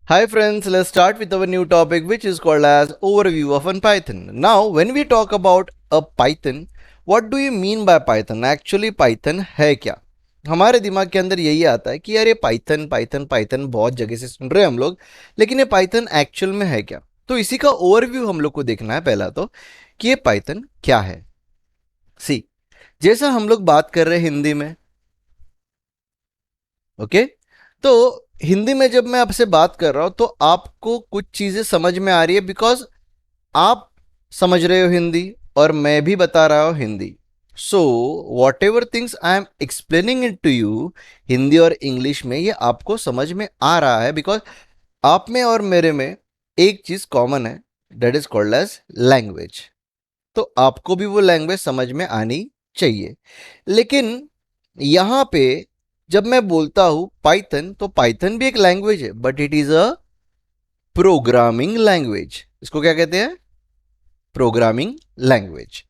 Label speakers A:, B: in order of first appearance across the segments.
A: Hi friends, let's start with our new topic which is called as overview of an Python. Now, when we talk about a Python, what do you mean by Python? Actually Python है क्या? हमारे दिमाग के अंदर यही आता है कि यार ये पाइथन पाइथन पाइथन बहुत जगह से सुन रहे हैं हम लोग, लेकिन ये पाइथन एक्चुअल में है क्या? तो इसी का ओवरव्यू हम लोग को देखना है पहला तो कि ये पाइथन क्या है। सी, जैसा हम लोग बात कर रहे हैं हिंदी में, ओके, तो हिंदी में जब मैं आपसे बात कर रहा हूं तो आपको कुछ चीजें समझ में आ रही है बिकॉज आप समझ रहे हो हिंदी और मैं भी बता रहा हूं Hindi. So whatever things I am explaining it to you, Hindi और इंग्लिश में, ये आपको समझ में आ रहा है बिकॉज आप में और मेरे में एक चीज कॉमन है, that is called as language. तो आपको भी वो लैंग्वेज समझ में आनी चाहिए। लेकिन यहां पे जब मैं बोलता हूं पाइथन, तो पाइथन भी एक लैंग्वेज है but it is a programming language. इसको क्या कहते हैं? Programming language.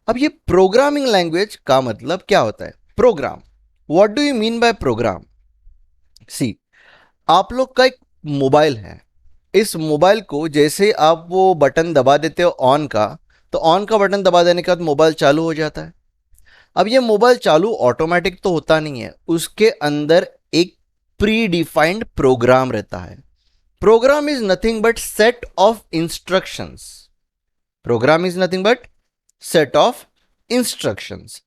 A: अब ये प्रोग्रामिंग लैंग्वेज का मतलब क्या होता है? Program, what do you mean by program? See, आप लोग का एक मोबाइल है, इस मोबाइल को जैसे आप वो बटन दबा देते हो ऑन का, तो ऑन का बटन दबा देने के बाद मोबाइल चालू हो जाता है। अब ये मोबाइल चालू ऑटोमेटिक तो होता नहीं है, उसके अंदर एक प्री डिफाइंड प्रोग्राम रहता है। Program is nothing but set of instructions. Program is nothing but set of instructions.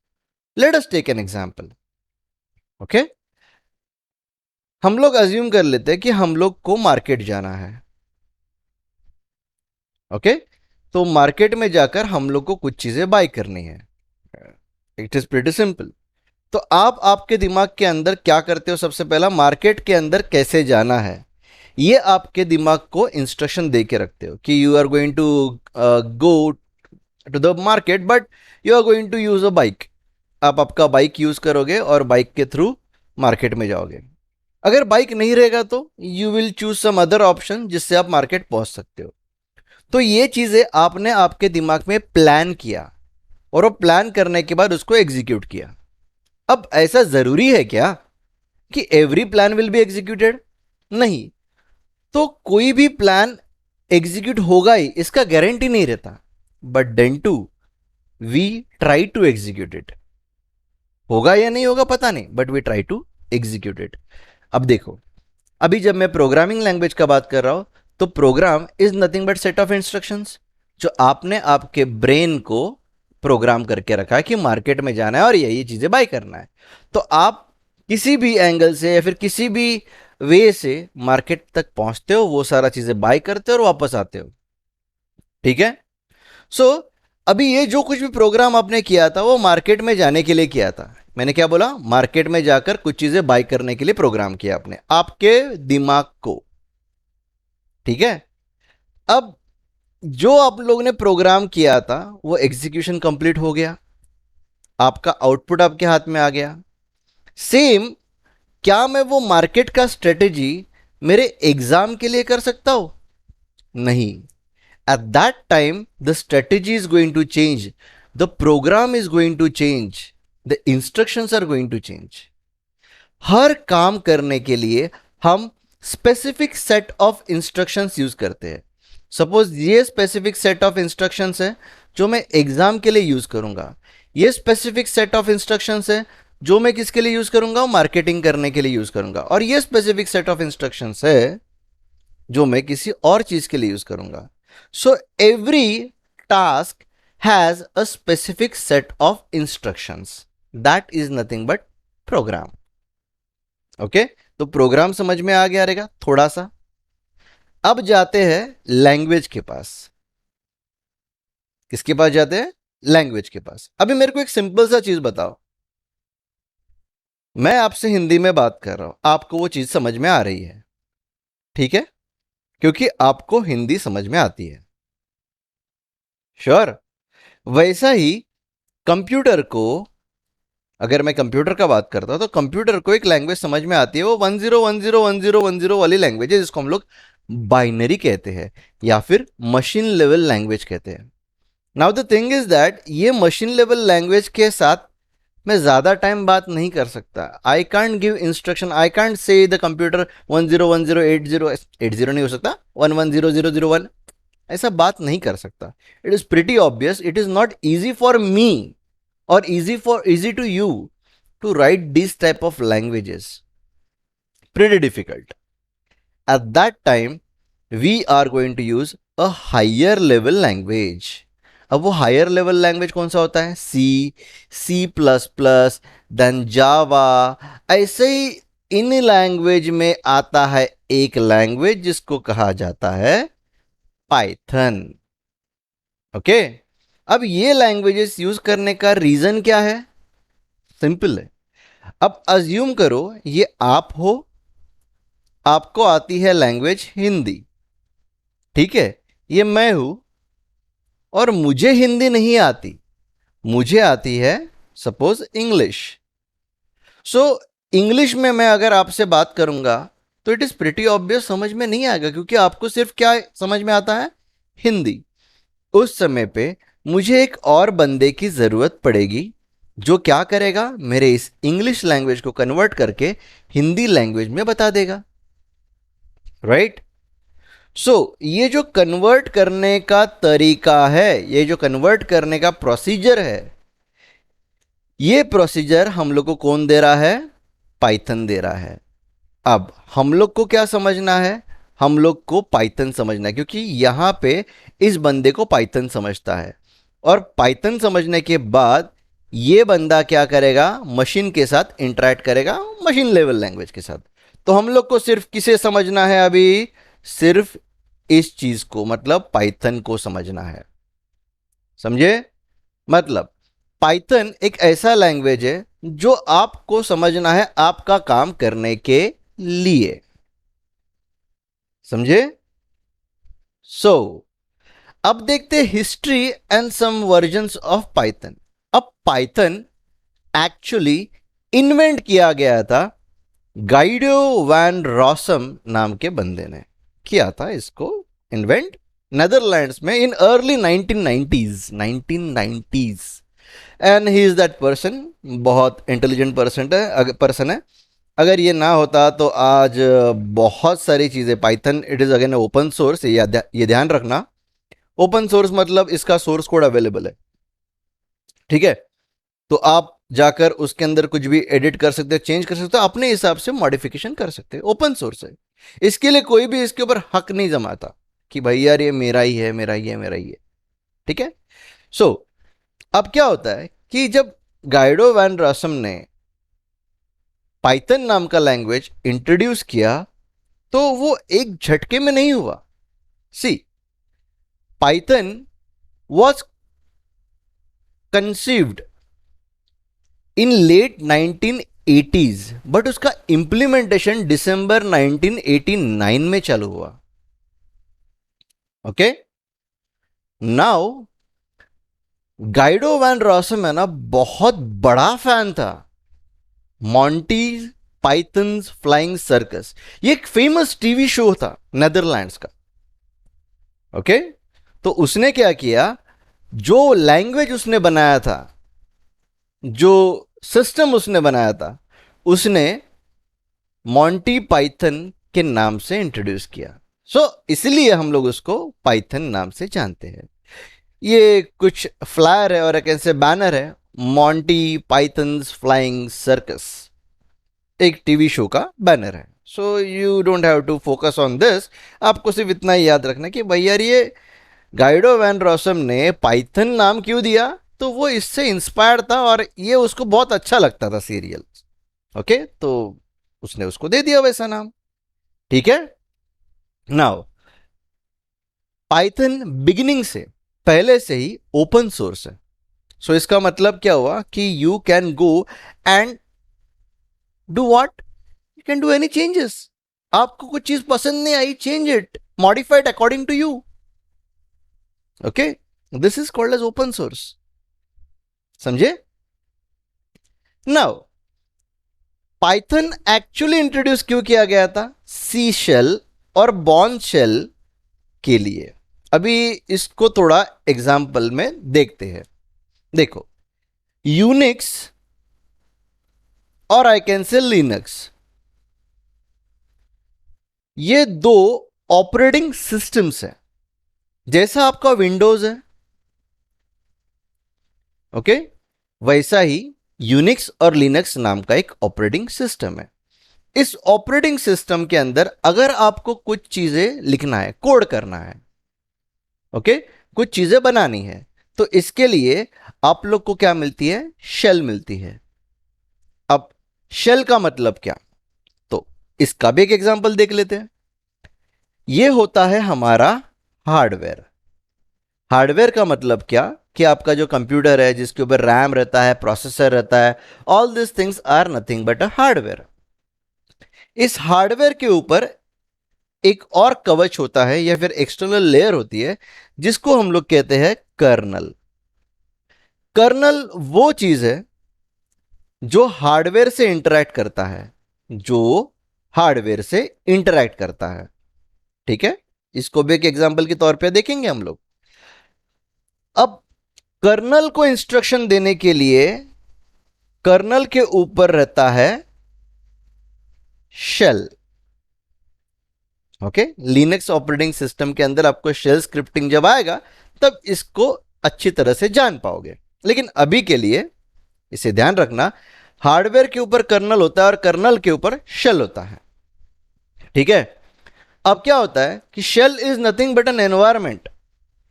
A: Let us take an example. Okay, हम लोग अज्यूम कर लेते हैं कि हम लोग को मार्केट जाना है। ओके, तो मार्केट में जाकर हम लोग को कुछ चीजें बाय करनी है। It is pretty simple. तो आप आपके दिमाग के अंदर क्या करते हो? सबसे पहला, मार्केट के अंदर कैसे जाना है, ये आपके दिमाग को इंस्ट्रक्शन दे के रखते हो कि you are going to go to the market but you are going to use a bike. आप आपका बाइक यूज करोगे और बाइक के थ्रू मार्केट में जाओगे। अगर बाइक नहीं रहेगा तो you will choose some other option जिससे आप मार्केट पहुंच सकते हो। तो ये चीजें आपने आपके दिमाग में प्लान किया और वो प्लान करने के बाद उसको एग्जीक्यूट किया। अब ऐसा जरूरी है क्या कि every plan will be executed? नहीं। तो कोई भी प्लान एग्जीक्यूट होगा ही इसका गारंटी नहीं रहता, but then to we try to execute it. होगा या नहीं होगा पता नहीं, but we try to execute it. अब देखो, अभी जब मैं प्रोग्रामिंग लैंग्वेज का बात कर रहा हूं, तो program is nothing but set of instructions जो आपने आपके ब्रेन को प्रोग्राम करके रखा है कि मार्केट में जाना है और ये चीजें बाय करना है। तो आप किसी भी एंगल से या फिर किसी भी वे से मार्केट तक पहुंचते हो, वो सारा चीजें बाय करते हो और वापस आते हो। ठीक है? सो अभी ये जो कुछ भी प्रोग्राम आपने किया था वो मार्केट में जाने के लिए किया था। मैंने क्या बोला? मार्केट में जाकर कुछ चीजें बाय करने के लिए प्रोग्राम किया आपने आपके दिमाग को। ठीक है? अब जो आप लोगों ने प्रोग्राम किया था वो एग्जीक्यूशन कंप्लीट हो गया, आपका आउटपुट आपके हाथ में आ गया। सेम, क्या मैं वो मार्केट का स्ट्रेटेजी मेरे एग्जाम के लिए कर सकता हूं? नहीं। At that time the strategy is going to change, the program is going to change, the instructions are going to change. हर काम करने के लिए हम specific set of instructions use करते हैं। सपोज ये स्पेसिफिक सेट ऑफ इंस्ट्रक्शंस है जो मैं एग्जाम के लिए यूज करूंगा, ये स्पेसिफिक सेट ऑफ इंस्ट्रक्शंस है जो मैं किसके लिए यूज करूंगा? मार्केटिंग करने के लिए यूज करूंगा, और ये स्पेसिफिक सेट ऑफ इंस्ट्रक्शंस है जो मैं किसी और चीज के लिए यूज करूंगा। So every task has a specific set of instructions, that is nothing but program. Okay, तो प्रोग्राम समझ में आ गया रहेगा थोड़ा सा। अब जाते हैं लैंग्वेज के पास। किसके पास जाते हैं? लैंग्वेज के पास। अभी मेरे को एक सिंपल सा चीज बताओ, मैं आपसे हिंदी में बात कर रहा हूं, आपको वो चीज समझ में आ रही है, ठीक है? क्योंकि आपको हिंदी समझ में आती है। श्योर? वैसा ही कंप्यूटर को, अगर मैं कंप्यूटर का बात करता हूं तो कंप्यूटर को एक लैंग्वेज समझ में आती है, वो 10101010 वाली लैंग्वेज है जिसको हम लोग बाइनरी कहते हैं या फिर मशीन लेवल लैंग्वेज कहते हैं। Now the thing is that ये मशीन लेवल लैंग्वेज के साथ मैं ज़्यादा टाइम बात नहीं कर सकता. I can't give instruction. I can't say the computer 101080 नहीं हो सकता, 110001. ऐसा बात नहीं कर सकता. It is pretty obvious. It is not easy for me और easy to you to write these type of languages. Pretty difficult. At that time we are going to use a higher level language. अब वो higher level language कौन सा होता है? C++, then जावा. ऐसे ही in language में आता है एक लैंग्वेज जिसको कहा जाता है पाइथन. ओके. अब ये लैंग्वेजेस यूज करने का रीजन क्या है? सिंपल है. अब अज्यूम करो ये आप हो, आपको आती है लैंग्वेज हिंदी. ठीक है. ये मैं हूं और मुझे हिंदी नहीं आती, मुझे आती है सपोज इंग्लिश. सो इंग्लिश में मैं अगर आपसे बात करूंगा तो इट इज प्रिटी ऑब्वियस समझ में नहीं आएगा, क्योंकि आपको सिर्फ क्या समझ में आता है? हिंदी. उस समय पे मुझे एक और बंदे की जरूरत पड़ेगी जो क्या करेगा? मेरे इस इंग्लिश लैंग्वेज को कन्वर्ट करके हिंदी लैंग्वेज में बता देगा. राइट. सो ये जो कन्वर्ट करने का तरीका है, ये जो कन्वर्ट करने का प्रोसीजर है, ये प्रोसीजर हम लोग को कौन दे रहा है? पाइथन दे रहा है. अब हम लोग को क्या समझना है? हम लोग को पाइथन समझना है, क्योंकि यहां पे इस बंदे को पाइथन समझता है. और पाइथन समझने के बाद ये बंदा क्या करेगा? मशीन के साथ इंटरेक्ट करेगा, मशीन लेवल लैंग्वेज के साथ. तो हम लोग को सिर्फ किसे समझना है अभी? सिर्फ इस चीज को, मतलब पाइथन को समझना है. समझे? मतलब पाइथन एक ऐसा लैंग्वेज है जो आपको समझना है आपका काम करने के लिए. समझे? सो अब देखते हैं history and some versions of Python. अब पाइथन एक्चुअली इन्वेंट किया गया था गाइडो वैन रॉसम नाम के बंदे ने किया था इसको इन्वेंट, नेदरलैंड्स में in early 1990s. And he is that person. बहुत इंटेलिजेंट पर्सन है. अगर ये ना होता तो आज बहुत सारी चीज़ें Python, it is again open source. ये ध्यान रखना, ओपन सोर्स मतलब इसका सोर्स कोड अवेलेबल है. ठीक है. तो आप जाकर उसके अंदर कुछ भी एडिट कर सकते हैं, चेंज कर सकते हो, अपने हिसाब से मॉडिफिकेशन कर सकते हैं. ओपन सोर्स है. इसके लिए कोई भी इसके ऊपर हक नहीं जमाता कि भाई यार ये मेरा ही है, मेरा ही है, मेरा ही है. ठीक है. सो अब क्या होता है कि जब गाइडो वैन रॉसम ने पाइथन नाम का लैंग्वेज इंट्रोड्यूस किया तो वो एक झटके में नहीं हुआ. See, Python was conceived in late 1980s, but उसका इंप्लीमेंटेशन दिसंबर 1989 में चालू हुआ. Okay. Now Guido van Rossum है ना, बहुत बड़ा फैन था मॉन्टी पाइथन्स फ्लाइंग सर्कस. ये एक फेमस टीवी शो था नेदरलैंड्स का. ओके. तो उसने क्या किया, जो लैंग्वेज उसने बनाया था, जो सिस्टम उसने बनाया था, उसने मॉन्टी पाइथन के नाम से इंट्रोड्यूस किया. सो इसलिए हम लोग उसको पाइथन नाम से जानते हैं. ये कुछ फ्लायर है और एक ऐसे बैनर है, मॉन्टी पाइथन्स फ्लाइंग सर्कस, एक टीवी शो का बैनर है. So you don't have to focus on this. आपको सिर्फ इतना ही याद रखना कि भैया ये गाइडो वैन रॉसम ने पाइथन नाम क्यों दिया, तो वो इससे इंस्पायर्ड था और ये उसको बहुत अच्छा लगता था सीरियल. ओके. तो उसने उसको दे दिया वैसा नाम. ठीक है. नाउ पाइथन बिगिनिंग से, पहले से ही ओपन सोर्स है. सो इसका मतलब क्या हुआ कि you can go and do what, you can do any changes. आपको कुछ चीज पसंद नहीं आई, change it, modify it according to you. Okay. This is called as open source. समझे? नाउ पाइथन एक्चुअली इंट्रोड्यूस क्यों किया गया था? सी शेल और बॉर्न शेल के लिए. अभी इसको थोड़ा एग्जाम्पल में देखते हैं. देखो, यूनिक्स और आई कैन से लिनक्स। ये दो ऑपरेटिंग सिस्टम्स हैं, जैसा आपका विंडोज है, ओके, वैसा ही यूनिक्स और लिनक्स नाम का एक ऑपरेटिंग सिस्टम है। इस ऑपरेटिंग सिस्टम के अंदर अगर आपको कुछ चीजें लिखना है, कोड करना है, ओके, कुछ चीजें बनानी है, तो इसके लिए आप लोग को क्या मिलती है? शेल मिलती है। अब शेल का मतलब क्या? तो इसका भी एक एग्जांपल देख लेते हैं। यह होता है हमारा हार्डवेयर। हार्डवेयर का मतलब क्या? कि आपका जो कंप्यूटर है, जिसके ऊपर रैम रहता है, प्रोसेसर रहता है, all this things are nothing but a hardware. इस हार्डवेयर के ऊपर एक और कवच होता है या फिर एक्सटर्नल लेयर होती है, जिसको हम लोग कहते हैं कर्नल। कर्नल वो चीज है जो हार्डवेयर से इंटरैक्ट करता है, जो हार्डवेयर से इंटरैक्ट करता है। ठीक है, इसको भी एक एग्जांपल के तौर पे देखेंगे हम लोग। अब कर्नल को इंस्ट्रक्शन देने के लिए कर्नल के ऊपर रहता है shell. Okay, Linux operating system के अंदर आपको शेल स्क्रिप्टिंग जब आएगा तब इसको अच्छी तरह से जान पाओगे, लेकिन अभी के लिए इसे ध्यान रखना, हार्डवेयर के ऊपर कर्नल होता है और कर्नल के ऊपर शेल होता है। ठीक है, अब क्या होता है कि shell is nothing but an environment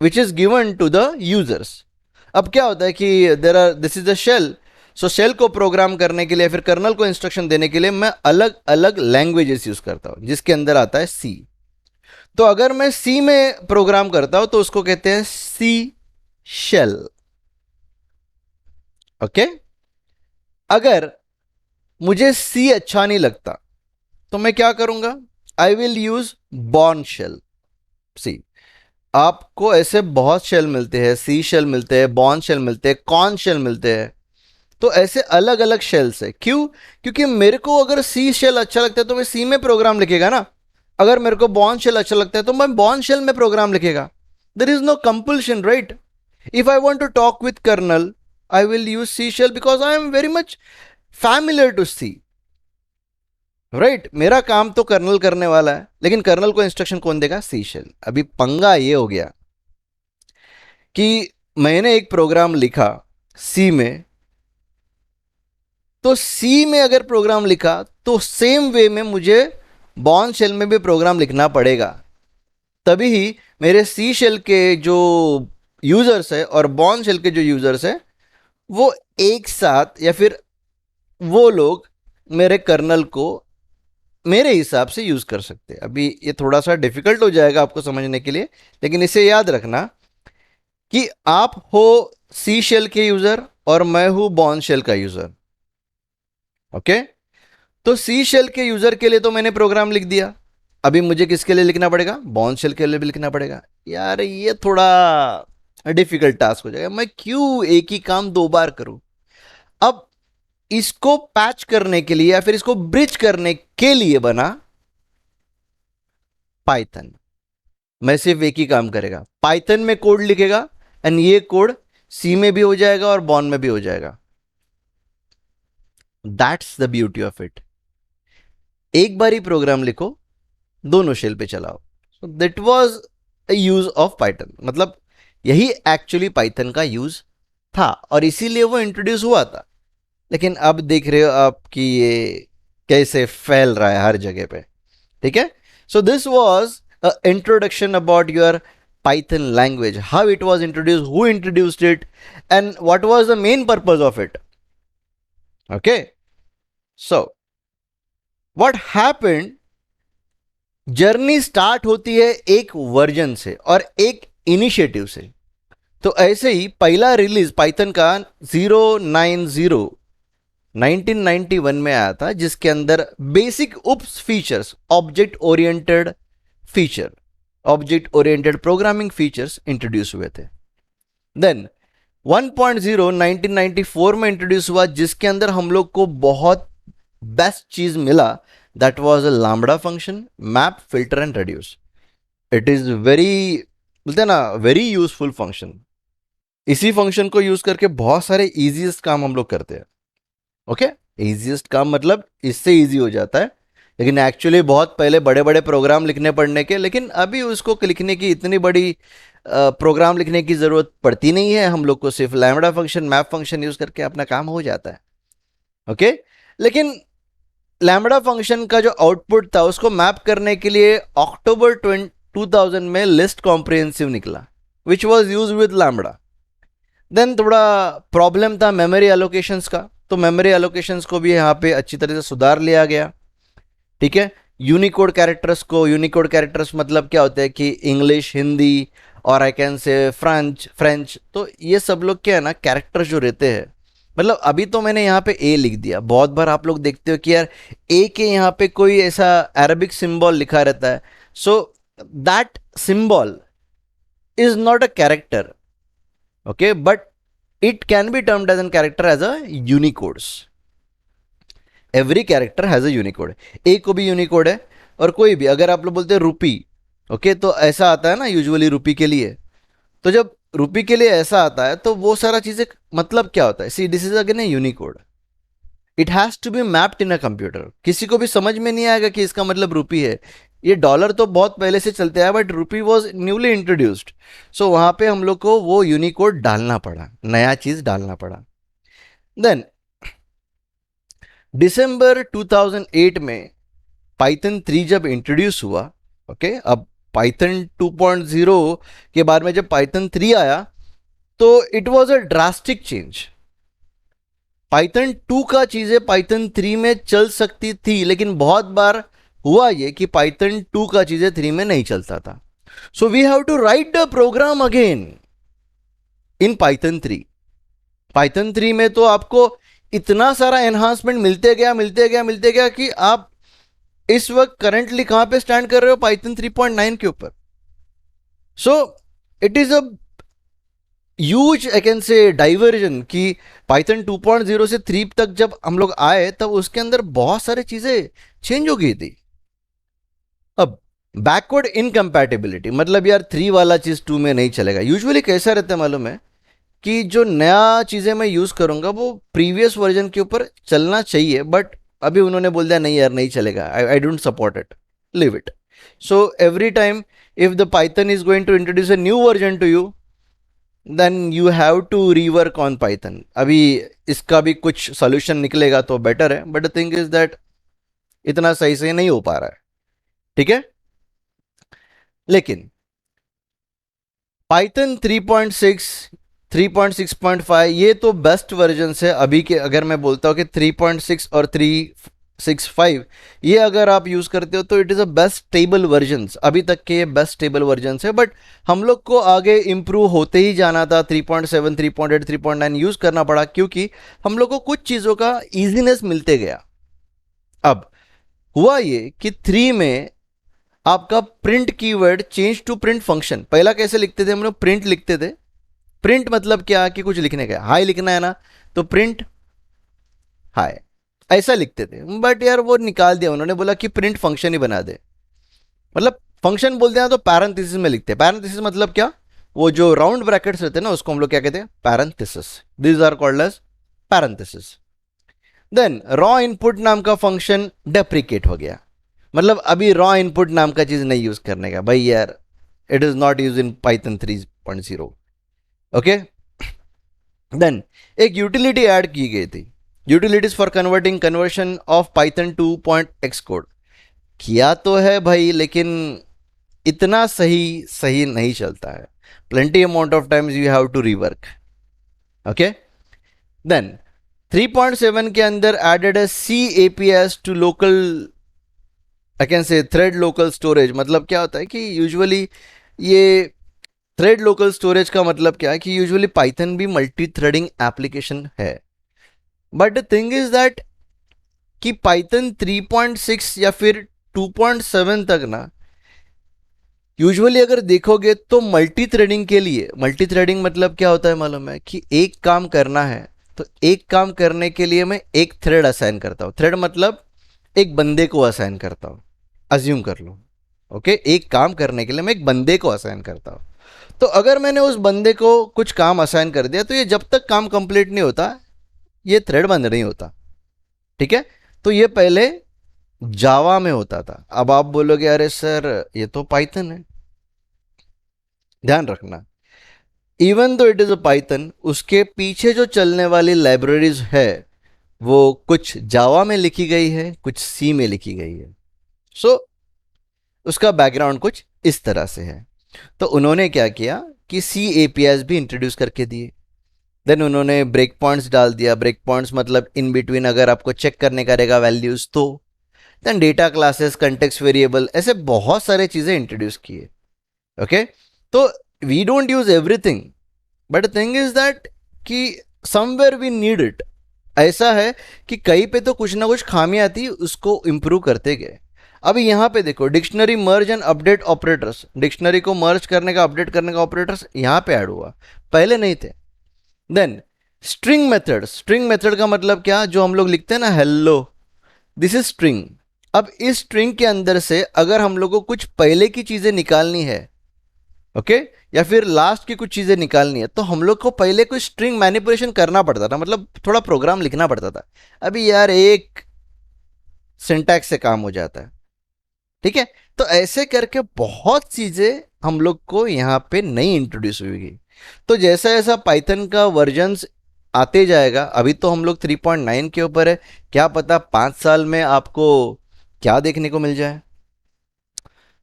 A: which is given to the users. अब क्या होता है कि there are this is the shell, so shell को प्रोग्राम करने के लिए, फिर कर्नल को इंस्ट्रक्शन देने के लिए मैं अलग अलग लैंग्वेजेस यूज करता हूं, जिसके अंदर आता है सी। तो अगर मैं सी में प्रोग्राम करता हूं तो उसको कहते हैं सी शेल। ओके, अगर मुझे सी अच्छा नहीं लगता तो मैं क्या करूंगा? I will use Bourne shell. See, आपको ऐसे बहुत शेल मिलते हैं, सी शेल मिलते हैं, बॉर्न शेल मिलते हैं, कॉर्न शेल मिलते हैं। तो ऐसे अलग अलग शेल्स है। क्यों? क्योंकि मेरे को अगर सी शेल अच्छा लगता है तो मैं सी में प्रोग्राम लिखेगा ना, अगर मेरे को बॉर्न शेल अच्छा लगता है तो मैं बॉर्न शेल में प्रोग्राम लिखेगा। There is no compulsion, right? If I want to talk with kernel, I will use C shell because I am very much familiar to C, right? मेरा काम तो कर्नल करने वाला है, लेकिन कर्नल को इंस्ट्रक्शन कौन देगा? सी शेल। अभी पंगा ये हो गया कि मैंने एक प्रोग्राम लिखा सी में, तो सी में अगर प्रोग्राम लिखा तो सेम वे में मुझे बॉर्न शेल में भी प्रोग्राम लिखना पड़ेगा, तभी ही मेरे सी शेल के जो यूजर्स है और बॉर्न शेल के जो यूजर्स है वो एक साथ, या फिर वो लोग मेरे कर्नल को मेरे हिसाब से यूज कर सकते हैं। अभी ये थोड़ा सा डिफिकल्ट हो जाएगा आपको समझने के लिए, लेकिन इसे याद रखना कि आप हो सी शेल के यूजर और मैं हूं बॉर्न शेल का यूजर। ओके, तो सी शेल के यूजर के लिए तो मैंने प्रोग्राम लिख दिया, अभी मुझे किसके लिए लिखना पड़ेगा? बॉर्न शेल के लिए भी लिखना पड़ेगा। यार ये थोड़ा डिफिकल्ट टास्क हो जाएगा, मैं क्यों एक ही काम दो बार करूं? अब इसको पैच करने के लिए या फिर इसको ब्रिज करने के लिए बना पाइथन। मैं सिर्फ एक ही काम करेगा, पाइथन में कोड लिखेगा एंड ये कोड सी में भी हो जाएगा और बॉर्न में भी हो जाएगा। That's the beauty of it. एक बार ही प्रोग्राम लिखो, दोनों शेल पे चलाओ। So that was a use of Python, मतलब यही एक्चुअली पाइथन का यूज था और इसीलिए वो इंट्रोड्यूस हुआ था। लेकिन अब देख रहे हो आप कि ये कैसे फैल रहा है हर जगह पे। ठीक है, so this was a introduction about your Python language, how it was introduced, who introduced it, and what was the main purpose of it. Okay, so what happened, journey start होती है एक वर्जन से और एक initiative से। तो ऐसे ही पहला रिलीज पाइथन का 1991 में आया था, जिसके अंदर basic oops features, object oriented feature, object oriented programming features introduce हुए थे। देन 1.0 1994 में इंट्रोड्यूस हुआ, जिसके अंदर हम लोग को बहुत बेस्ट चीज मिला, that was a lambda function, map, filter and reduce. It is very, बोलते हैं ना, वेरी यूजफुल फंक्शन। इसी फंक्शन को यूज करके बहुत सारे इजीएस्ट काम हम लोग करते हैं। ओके, इजीएस्ट काम मतलब इससे इजी हो जाता है, लेकिन एक्चुअली बहुत पहले बड़े बड़े प्रोग्राम लिखने पड़ने के, लेकिन अभी उसको लिखने की इतनी बड़ी प्रोग्राम लिखने की ज़रूरत पड़ती नहीं है। हम लोग को सिर्फ lambda function, map function use करके अपना काम हो जाता है। ओके, लेकिन लैम्बडा फंक्शन का जो आउटपुट था उसको मैप करने के लिए अक्टूबर 2000 में लिस्ट कॉम्प्रिहेंसिव निकला, which was use with lambda. Then थोड़ा प्रॉब्लम था मेमोरी एलोकेशंस का, तो मेमोरी एलोकेशंस को भी यहाँ पे अच्छी तरह से सुधार लिया गया। ठीक है, यूनिकोड कैरेक्टर्स मतलब क्या होता है कि इंग्लिश, हिंदी और आई कैन से फ्रेंच, तो ये सब लोग क्या है ना, कैरेक्टर्स जो रहते हैं, मतलब अभी तो मैंने यहाँ पे ए लिख दिया, बहुत बार आप लोग देखते हो कि यार ए के यहाँ पे कोई ऐसा अरबिक सिंबल लिखा रहता है, so that symbol is not a character, okay, but it can be termed as a character as a unicodes. Every character has a Unicode. A को भी यूनिकोड है, और कोई भी, अगर आप लोग बोलते हैं रुपी, ओके, तो ऐसा आता है ना यूजुअली रुपी के लिए, तो जब रुपी के लिए ऐसा आता है तो वो सारा चीजें मतलब क्या होता है, see this is again a Unicode, it has to be mapped in a computer. किसी को भी समझ में नहीं आएगा कि इसका मतलब रुपी है। ये डॉलर तो बहुत पहले से चलते आया, but Ruby was newly introduced, so वहां पे हम लोग को वो यूनिकोड डालना पड़ा, नया चीज डालना पड़ा। देन दिसंबर 2008 में पाइथन 3 जब इंट्रोड्यूस हुआ, ओके, अब पाइथन 2.0 के बाद में जब पाइथन 3 आया तो it was a drastic change. Python 2 का चीजें पाइथन 3 में चल सकती थी, लेकिन बहुत बार हुआ ये कि पाइथन 2 का चीजें 3 में नहीं चलता था, so we have to write the program again in Python 3। Python 3 में तो आपको इतना सारा एनहांसमेंट मिलते गया कि आप इस वक्त करंटली कहां पे स्टैंड कर रहे हो, पाइथन 3.9 के ऊपर। So it is a huge I can से डाइवर्जन कि पाइथन 2.0 से 3 तक जब हम लोग आए तब उसके अंदर बहुत सारी चीजें चेंज हो गई थी। अब बैकवर्ड इनकम्पैटिबिलिटी मतलब यार 3 वाला चीज 2 में नहीं चलेगा। यूजुअली कैसा रहता है मालूम है कि जो नया चीजें मैं यूज करूंगा वो प्रीवियस वर्जन के ऊपर चलना चाहिए, बट अभी उन्होंने बोल दिया नहीं यार नहीं चलेगा, I don't support it, leave it. So every time if the Python is going to introduce a new version to you, then you have to rework on Python. अभी इसका भी कुछ सोल्यूशन निकलेगा तो बेटर है, but the thing is that इतना सही से नहीं हो पा रहा है। ठीक है, लेकिन पाइथन 3.6 3.6.5 ये तो बेस्ट वर्जन है अभी के। अगर मैं बोलता हूँ कि 3.6 और 3.65 ये अगर आप यूज करते हो तो it is a best stable version, अभी तक के ये बेस्ट स्टेबल वर्जन है। बट हम लोग को आगे इंप्रूव होते ही जाना था, 3.7 3.8 3.9 यूज करना पड़ा, क्योंकि हम लोग को कुछ चीजों का इजीनेस मिलते गया। अब हुआ ये कि 3 में आपका print keyword change to print function. पहला कैसे लिखते थे हम लोग, प्रिंट लिखते थे। प्रिंट मतलब क्या कि कुछ लिखने का, हाई लिखना है ना, तो प्रिंट हाई ऐसा लिखते थे। बट यार वो निकाल दिया उन्होंने, बोला कि प्रिंट फंक्शन ही बना दे। मतलब फंक्शन बोलते हैं तो पैरेंथेसिस में लिखते हैं। पैरेंथेसिस मतलब क्या, वो जो राउंड ब्रैकेट्स रहते हैं ना उसको हम लोग क्या कहते हैं, parenthesis. This are called as parenthesis. Then raw input नाम का फंक्शन डेप्रिकेट हो गया, मतलब अभी रॉ इनपुट नाम का चीज नहीं यूज करने का भाई यार, it is not use in Python 3.0। Okay, then एक यूटिलिटी ऐड की गई थी, utilities for converting conversion of Python to x code. किया तो है भाई, लेकिन इतना सही नहीं चलता है। Plenty amount of times you have to rework. Okay, then 3.7 के अंदर एडेड है C APIs to local I can say thread local storage. मतलब क्या होता है कि यूजुअली ये थ्रेड लोकल स्टोरेज का मतलब क्या है कि यूजुअली पाइथन भी मल्टी थ्रेडिंग एप्लीकेशन है, but the thing is that कि पाइथन 3.6 या फिर 2.7 तक ना, यूजुअली अगर देखोगे तो मल्टी थ्रेडिंग के लिए, मल्टी थ्रेडिंग मतलब क्या होता है मालूम है कि एक काम करना है तो एक काम करने के लिए मैं एक थ्रेड असाइन करता हूं। थ्रेड मतलब एक बंदे को असाइन करता हूं, अज्यूम कर लो। ओके, एक काम करने के लिए मैं एक बंदे को असाइन करता हूं, तो अगर मैंने उस बंदे को कुछ काम असाइन कर दिया तो ये जब तक काम कंप्लीट नहीं होता ये थ्रेड बंद नहीं होता। ठीक है, तो ये पहले जावा में होता था। अब आप बोलोगे अरे सर ये तो पाइथन है। ध्यान रखना, even though it is a Python, उसके पीछे जो चलने वाली लाइब्रेरीज है वो कुछ जावा में लिखी गई है, कुछ सी में लिखी गई है। सो उसका बैकग्राउंड कुछ इस तरह से है। तो उन्होंने क्या किया कि सी एपीआईज भी इंट्रोड्यूस करके दिए। देन उन्होंने ब्रेक पॉइंट्स डाल दिया। ब्रेक पॉइंट्स मतलब इन बिटवीन अगर आपको चेक करने का रहेगा वैल्यूज तो। Then data classes, context variable, ऐसे बहुत सारे चीजें इंट्रोड्यूस किए। ओके, तो we don't use everything, but thing is that कि समवेयर वी नीड इट। ऐसा है कि कहीं पे तो कुछ ना कुछ खामियां थी, उसको इंप्रूव करते गए। अभी यहां पे देखो, dictionary merge and update operators, dictionary को मर्ज करने का, अपडेट करने का ऑपरेटर्स यहां पे ऐड हुआ, पहले नहीं थे। Then string method, string method का मतलब क्या, जो हम लोग लिखते हैं ना हेलो, दिस इज स्ट्रिंग। अब इस स्ट्रिंग के अंदर से अगर हम लोग को कुछ पहले की चीजें निकालनी है, ओके, या फिर लास्ट की कुछ चीजें निकालनी है, तो हम लोग को पहले कोई स्ट्रिंग मैनिपुलेशन करना पड़ता था, मतलब थोड़ा प्रोग्राम लिखना पड़ता था। अभी यार एक सिंटैक्स से काम हो जाता है। ठीक है, तो ऐसे करके बहुत चीजें हम लोग को यहाँ पे नई इंट्रोड्यूस हुई। तो जैसा जैसा पाइथन का वर्जन्स आते जाएगा, अभी तो हम लोग 3.9 के ऊपर है, क्या पता 5 साल में आपको क्या देखने को मिल जाए।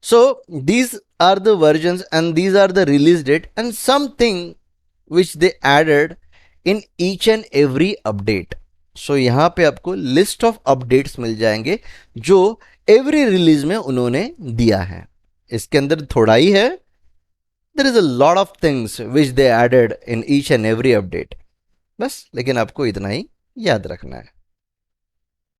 A: So these are the versions and these are the release date and something which they added in each and every update. So यहाँ पे आपको लिस्ट ऑफ अपडेट्स मिल जाएंगे जो एवरी रिलीज में उन्होंने दिया है। इसके अंदर थोड़ा ही है, there is a lot of things which they added in each and every update. बस लेकिन आपको इतना ही याद रखना है।